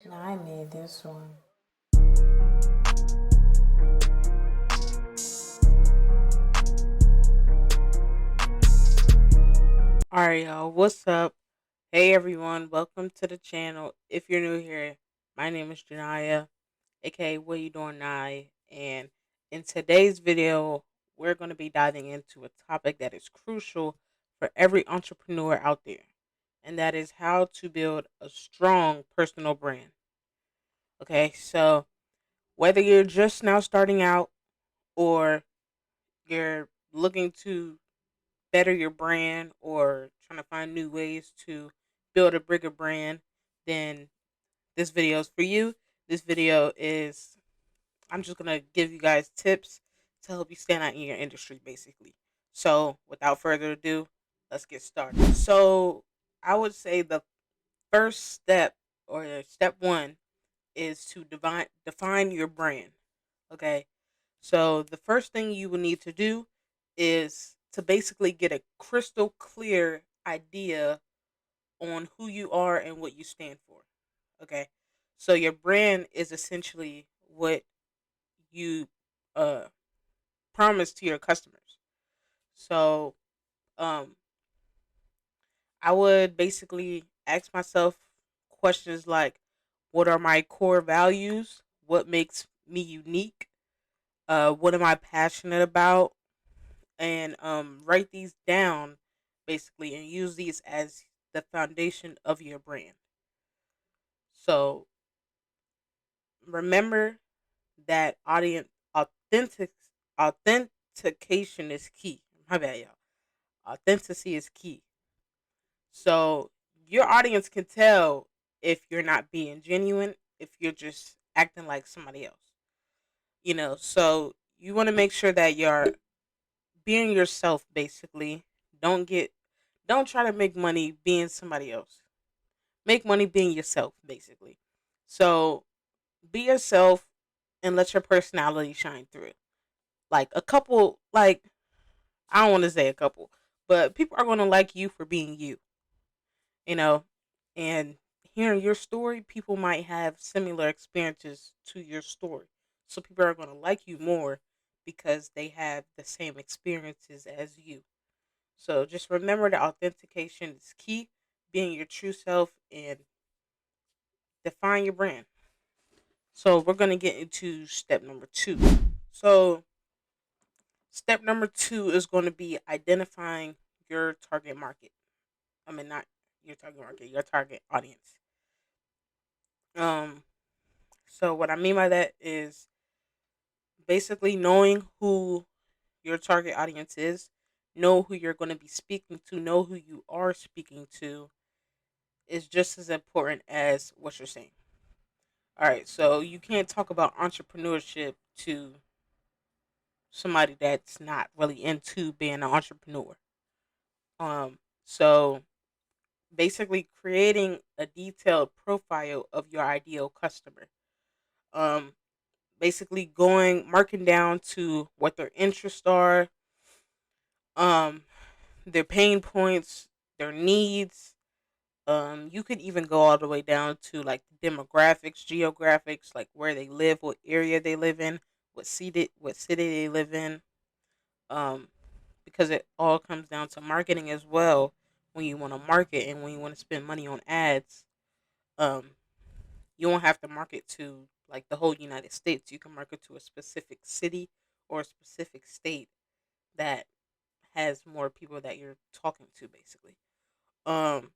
No, I need this one. All right, y'all. What's up? Hey, everyone. Welcome to the channel. If you're new here, my name is Janaya, aka What You Doing Nye? And in today's video, we're going to be diving into a topic that is crucial for every entrepreneur out there, and that is how to build a strong personal brand. Okay, so whether you're just now starting out or you're looking to better your brand or trying to find new ways to build a bigger brand, then this video is for you. This video is, I'm just going to give you guys tips to help you stand out in your industry, basically. So, without further ado, let's get started. So, I would say the first step or step one is to define your brand. Okay. So the first thing you will need to do is to basically get a crystal clear idea on who you are and what you stand for. Okay. So your brand is essentially what you uh promise to your customers. So um I would basically ask myself questions like, what are my core values? What makes me unique? What am I passionate about? And write these down basically and use these as the foundation of your brand. So remember that audience authentic authentication is key. My bad, y'all. Authenticity is key. So your audience can tell if you're not being genuine, if you're just acting like somebody else. So you want to make sure that you're being yourself basically. Don't get don't try to make money being somebody else. Make money being yourself basically. So be yourself and let your personality shine through. Like a couple like I don't want to say a couple, but people are going to like you for being you, you know. And hearing your story, people might have similar experiences to your story. So people are going to like you more because they have the same experiences as you. So just remember that authentication is key, being your true self and define your brand. So we're going to get into step number two. So step number two is going to be identifying your target market. I mean, not your target market, your target audience. Um, so what I mean by that is basically knowing who your target audience is, know who you're going to be speaking to, know who you are speaking to is just as important as what you're saying. All right, so you can't talk about entrepreneurship to somebody that's not really into being an entrepreneur. So basically creating a detailed profile of your ideal customer. Um, Basically going marking down to what their interests are, um, their pain points, their needs. You could even go all the way down to like demographics, geographics, like where they live, what area they live in, what city they live in. Um, because it all comes down to marketing as well. When you want to market and when you want to spend money on ads, um, you won't have to market to like the whole United States. You can market to a specific city or a specific state that has more people that you're talking to, basically. Um,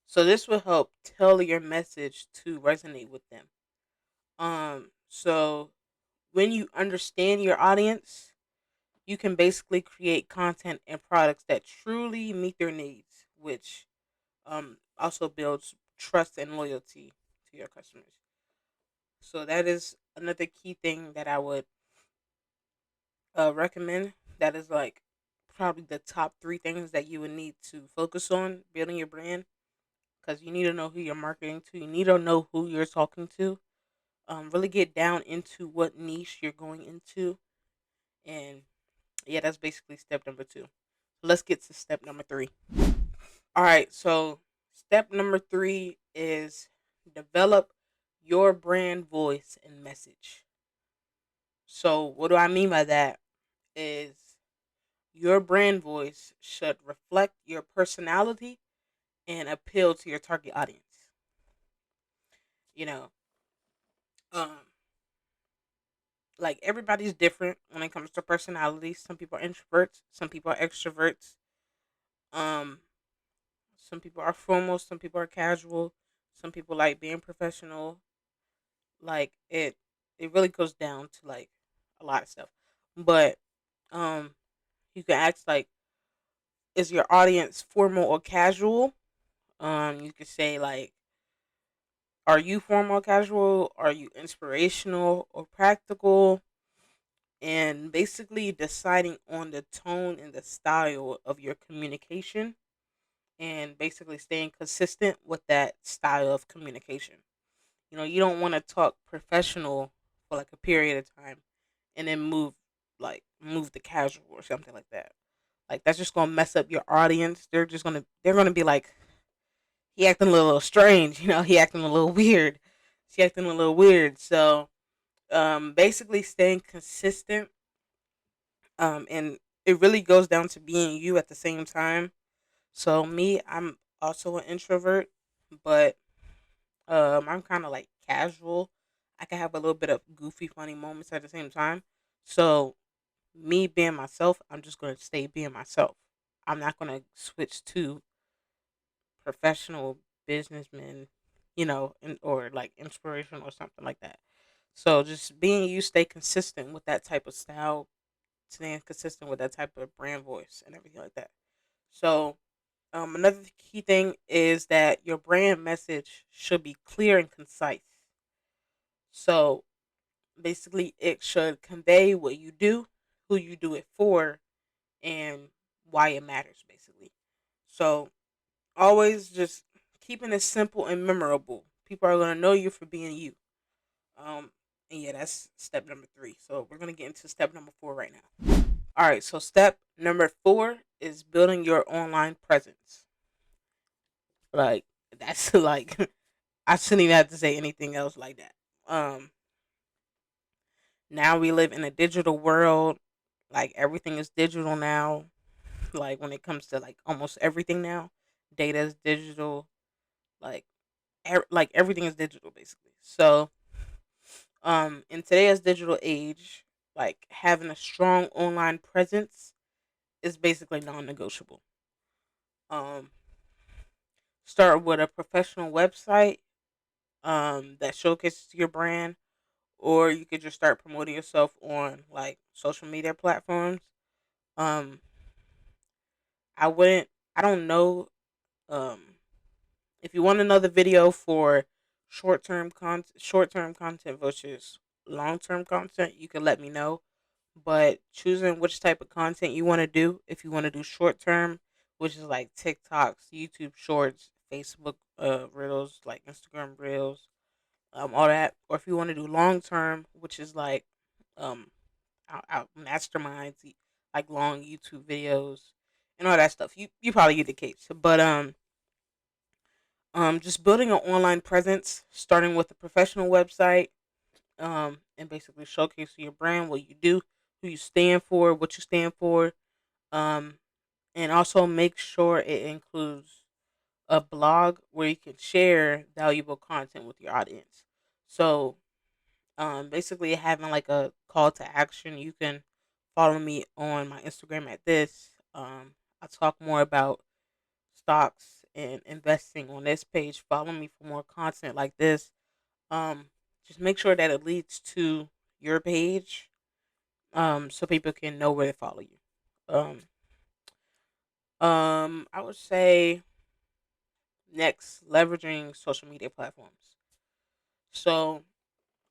so this will help tell your message to resonate with them. So when you understand your audience, you can basically create content and products that truly meet their needs, which also builds trust and loyalty to your customers. So that is another key thing that I would recommend. That is like probably the top three things that you would need to focus on building your brand, because you need to know who you're marketing to. You need to know who you're talking to. Really get down into what niche you're going into, and yeah, that's basically step number two. Let's get to step number three. All right, so step number three is develop your brand voice and message. So, what do I mean by that? Is your brand voice should reflect your personality and appeal to your target audience. You know, um, like everybody's different when it comes to personality. Some people are introverts, some people are extroverts. Um, some people are formal, some people are casual, some people like being professional. Like it really goes down to like a lot of stuff. But um, you can ask like, is your audience formal or casual? You could say like, are you formal or casual? Are you inspirational or practical? And basically deciding on the tone and the style of your communication and basically staying consistent with that style of communication. You don't want to talk professional for like a period of time and then move the casual or something like that. Like that's just gonna mess up your audience. They're gonna be like, he acting a little strange, he acting a little weird. She acting a little weird. So basically staying consistent, and it really goes down to being you at the same time. So me, I'm also an introvert, but I'm kind of like casual. I can have a little bit of goofy, funny moments at the same time. So me being myself, I'm just gonna stay being myself. I'm not gonna switch to professional businessman, or like inspirational or something like that. So just being you, stay consistent with that type of style, staying consistent with that type of brand voice and everything like that. So another key thing is that your brand message should be clear and concise. So basically, it should convey what you do, who you do it for, and why it matters, basically. So always just keeping it simple and memorable. People are going to know you for being you. Um, and yeah, that's step number 3. So we're going to get into step number 4 right now. All right. So step number 4 is building your online presence. Like, that's like, I shouldn't even have to say anything else like that. Um, Now we live in a digital world. Like everything is digital now. Like when it comes to like almost everything now, data is digital. Like like everything is digital basically. So in today's digital age, like having a strong online presence is basically non-negotiable. Um, Start with a professional website that showcases your brand, or you could just start promoting yourself on like social media platforms. Um, I wouldn't. I don't know. Um, if you want another video for short term content versus long term content, you can let me know. But choosing which type of content you want to do, if you want to do short term, which is like TikToks, YouTube Shorts, Facebook Reels, like Instagram Reels, all that, or if you want to do long term, which is like um out masterminds, like long YouTube videos and all that stuff. You probably get the case, but just building an online presence, starting with a professional website, and basically showcasing your brand, what you do, who you stand for, what you stand for, um, and also make sure it includes a blog where you can share valuable content with your audience. So, basically having like a call to action. You can follow me on my Instagram at this. I talk more about stocks and investing on this page. Follow me for more content like this. Um, just make sure that it leads to your page, so people can know where to follow you. Um, I would say next, leveraging social media platforms. So,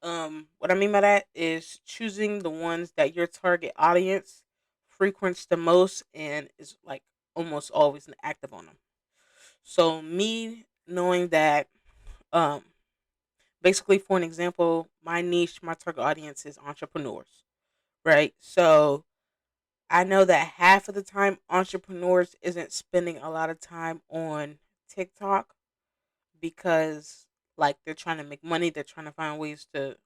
what I mean by that is choosing the ones that your target audience frequents the most and is like almost always active on them. So, me knowing that, um, basically, for an example, my niche, my target audience is entrepreneurs, right? So I know that half of the time entrepreneurs isn't spending a lot of time on TikTok because Like they're trying to make money, they're trying to find ways to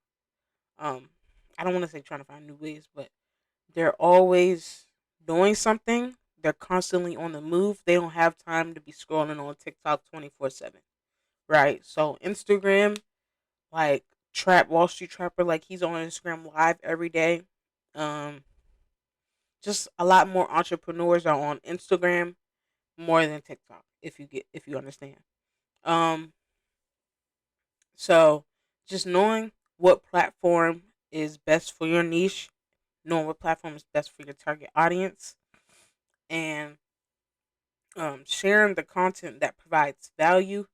um I don't want to say trying to find new ways, but they're always doing something. They're constantly on the move. They don't have time to be scrolling on TikTok 24/7. Right? So Instagram, like Wall Street Trapper, like he's on Instagram live every day. Um just a lot more entrepreneurs are on Instagram more than TikTok, if you understand. Um so just knowing what platform is best for your niche, knowing what platform is best for your target audience, and sharing the content that provides value,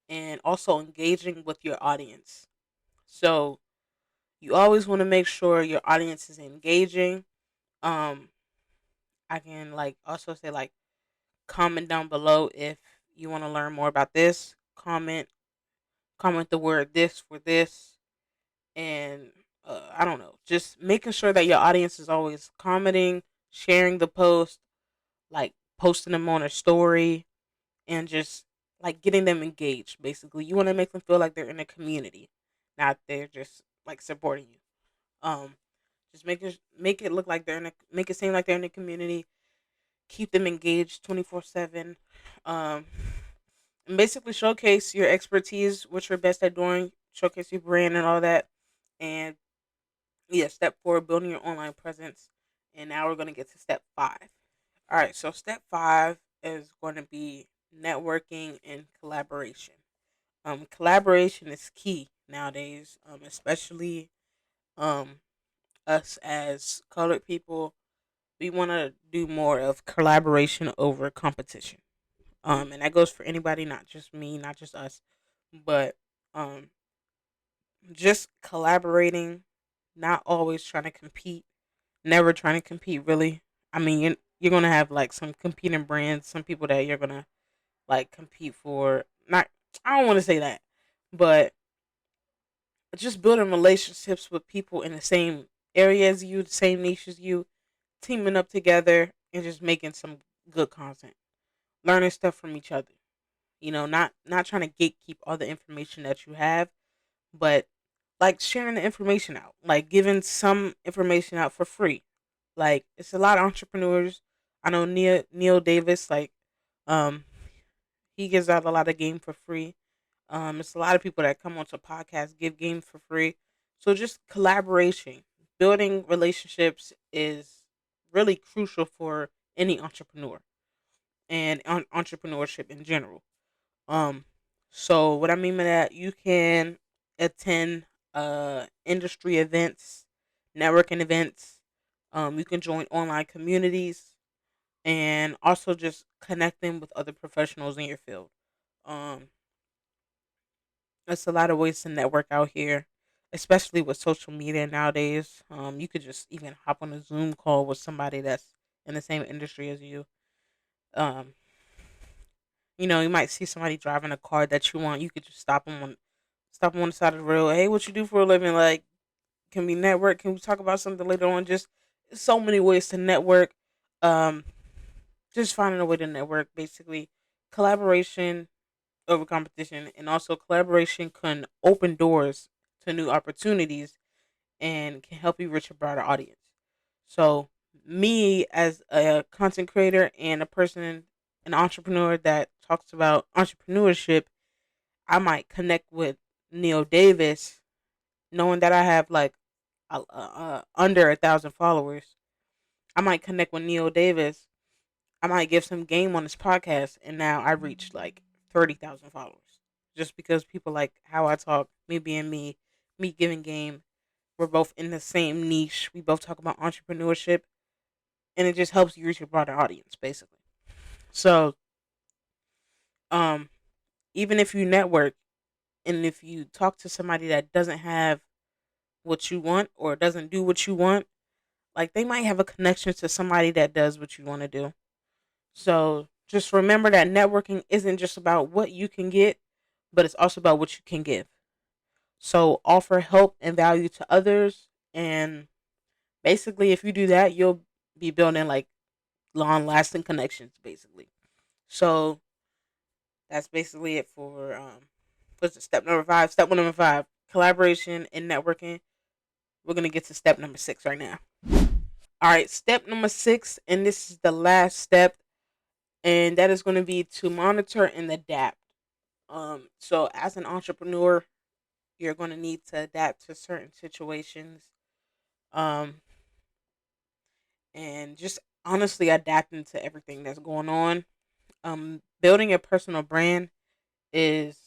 and also engaging with your audience. So you always want to make sure your audience is engaging. Um, I can like also say like comment down below if you want to learn more about this. Comment the word this for this, and I don't know, just making sure that your audience is always commenting, sharing the post, like posting them on a story, and just like getting them engaged. Basically, you want to make them feel like they're in a community, not they're just like supporting you. Um, just make it look like make it seem like they're in a community. Keep them engaged 24/7. Um, and basically showcase your expertise, what you're best at doing. Showcase your brand and all that. And yeah, step 4, building your online presence. And now we're gonna get to step 5. All right, so step 5 is going to be networking and collaboration. Collaboration is key nowadays, especially um, us as colored people. We want to do more of collaboration over competition. And that goes for anybody, not just me, not just us, but um, just collaborating, not always trying to compete, never trying to compete, really. I mean, you're going to have like some competing brands, some people that you're going to like compete for. Not, I don't want to say that, but just building relationships with people in the same area as you, the same niche as you, teaming up together and just making some good content, learning stuff from each other. You know, not trying to gatekeep all the information that you have, but like sharing the information out, like giving some information out for free. Like it's a lot of entrepreneurs. I know Neil Davis, like um, he gives out a lot of game for free. It's a lot of people that come onto podcasts give games for free. So just collaboration, building relationships is really crucial for any entrepreneur and entrepreneurship in general. Um, so what I mean by that, you can attend industry events, networking events. You can join online communities and also just connecting with other professionals in your field. Um, There's a lot of ways to network out here, especially with social media nowadays. You could just even hop on a Zoom call with somebody that's in the same industry as you. Um, you might see somebody driving a car that you want. You could just stop them on the side of the road. Hey, what you do for a living? Like, can we network? Can we talk about something later on? Just so many ways to network. Um, just finding a way to network, basically. Collaboration over competition, and also collaboration can open doors to new opportunities and can help you reach a broader audience. So, me as a content creator and a person, an entrepreneur that talks about entrepreneurship, I might connect with Neil Davis, knowing that I have like under 1,000 followers. I might connect with Neil Davis. I might give some game on his podcast, and now I reach like 30,000 followers just because people like how I talk, me being me, me giving game. We're both in the same niche. We both talk about entrepreneurship, and it just helps you reach a broader audience, basically. So, um, even if you network and if you talk to somebody that doesn't have what you want or doesn't do what you want, like they might have a connection to somebody that does what you want to do. So just remember that networking isn't just about what you can get, but it's also about what you can give. So offer help and value to others. And basically, if you do that, you'll be building like long lasting connections, basically. So that's basically it what's it, step number 5? Step number 5, collaboration and networking. We're gonna get to step number 6 right now. All right, step number 6, and this is the last step, and that is going to be to monitor and adapt. So as an entrepreneur, you're going to need to adapt to certain situations, um, and just honestly adapting to everything that's going on. Building a personal brand is,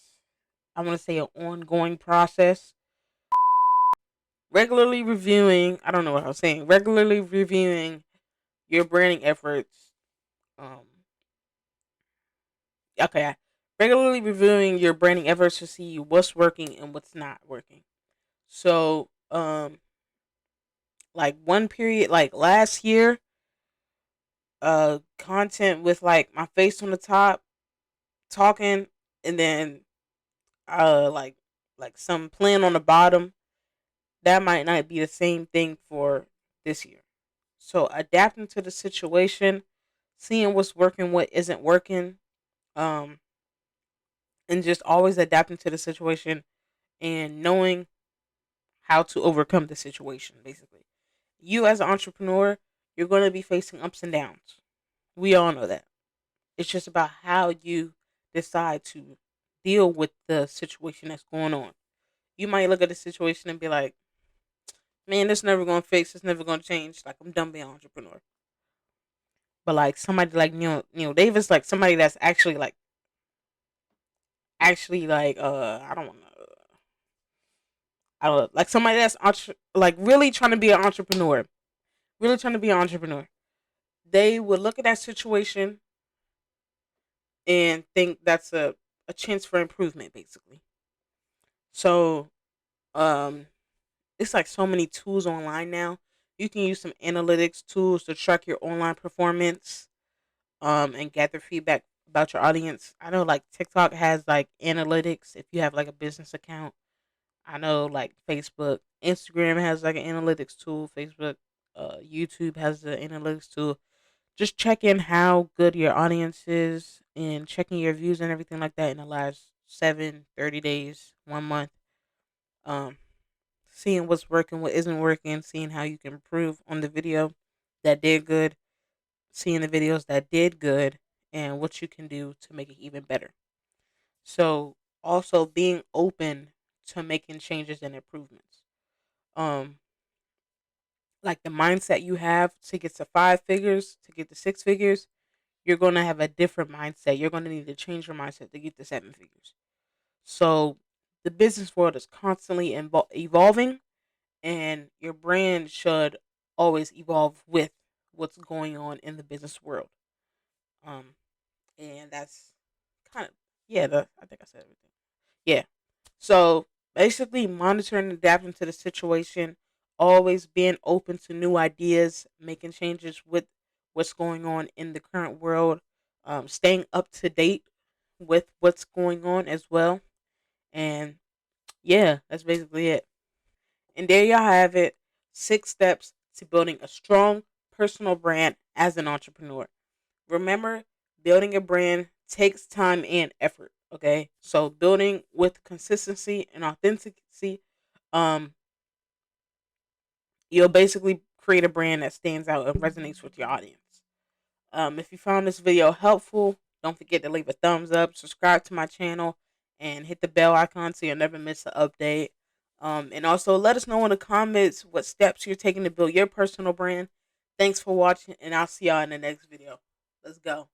I want to say, an ongoing process. Regularly reviewing, I don't know what I was saying. Regularly reviewing your branding efforts. Um, okay, regularly reviewing your branding efforts to see what's working and what's not working. So, like one period, like last year, content with like my face on the top, talking, and then like some plan on the bottom. That might not be the same thing for this year. So adapting to the situation, seeing what's working, what isn't working, um, and just always adapting to the situation and knowing how to overcome the situation. Basically, you as an entrepreneur, you're going to be facing ups and downs. We all know that. It's just about how you decide to deal with the situation that's going on. You might look at the situation and be like, man, this never gonna fix, it's never gonna change. Like, I'm done being an entrepreneur. But like somebody like Neil Davis, like somebody that's actually like I don't know, I don't know, like somebody that's like really trying to be an entrepreneur, really trying to be an entrepreneur. They would look at that situation and think that's a chance for improvement, basically. So um it's like so many tools online now. You can use some analytics tools to track your online performance, and gather feedback about your audience. I know like TikTok has like analytics if you have like a business account. I know like Facebook, Instagram has like an analytics tool. Facebook, YouTube has the analytics tool. Just checking how good your audience is and checking your views and everything like that in the last 7, 30 days, 1 month. Um, Seeing what's working, what isn't working, seeing how you can improve on the video that did good, seeing the videos that did good, and what you can do to make it even better. So also being open to making changes and improvements. Um, like the mindset you have to get to 5 figures, to get to 6 figures, you're gonna have a different mindset. You're gonna need to change your mindset to get to 7 figures. So the business world is constantly evolving, and your brand should always evolve with what's going on in the business world. Um, and that's kind of, yeah. I think I said everything. Yeah. So basically, monitoring and adapting to the situation, always being open to new ideas, making changes with what's going on in the current world, staying up to date with what's going on as well. And yeah, that's basically it. And there y'all have it, 6 steps to building a strong personal brand as an entrepreneur. Remember, building a brand takes time and effort. Okay, so building with consistency and authenticity, um, you'll basically create a brand that stands out and resonates with your audience. If you found this video helpful, don't forget to leave a thumbs up, subscribe to my channel, and hit the bell icon so you'll never miss an update. And also let us know in the comments what steps you're taking to build your personal brand. Thanks for watching, and I'll see y'all in the next video. Let's go.